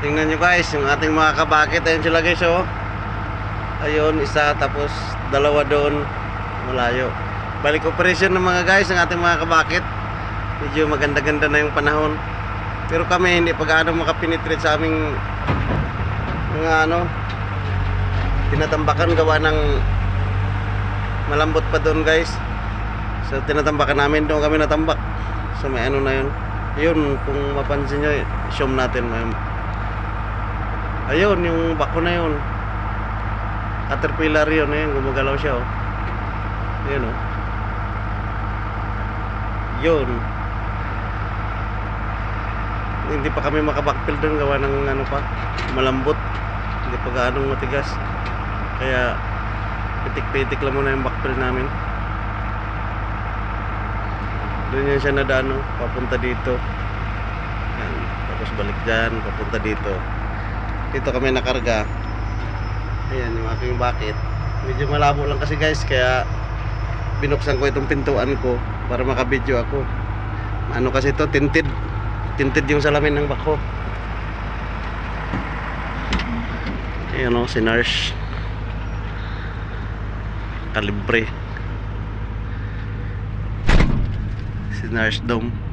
Tingnan nyo guys, yung ating mga kabakit. Ayun sila guys, oh. Ayun, isa, tapos dalawa doon. Malayo. Balik operation ng mga guys, ng ating mga kabakit. Medyo maganda-ganda na yung panahon. Pero kami hindi pa gaano makapenetrate sa aming mga tinatambakan, gawa ng malambot pa doon guys. So tinatambakan namin, doon kami natambak. So may na yun. Yun, kung mapansin nyo, zoom natin. Ayun, yung bako na yun. Caterpillar yun, ayun, gumagalaw siya, oh. Ayun, oh. Yun. Hindi pa kami makabackfill doon, gawa ng malambot. Hindi pa gaanong matigas. Kaya pitik-pitik lang muna yung backfill namin. Doon yan siya nadaan, no? Papunta dito. Yan. Tapos balik dyan, papunta dito. Dito kami nakarga. Ayan yung aking bucket. Medyo malabo lang kasi guys, kaya binuksan ko itong pintuan ko para makabidyo ako. Ano kasi ito, tinted yung salamin ng bako. Ayan o, si Nars Calibre, si Nars Dome.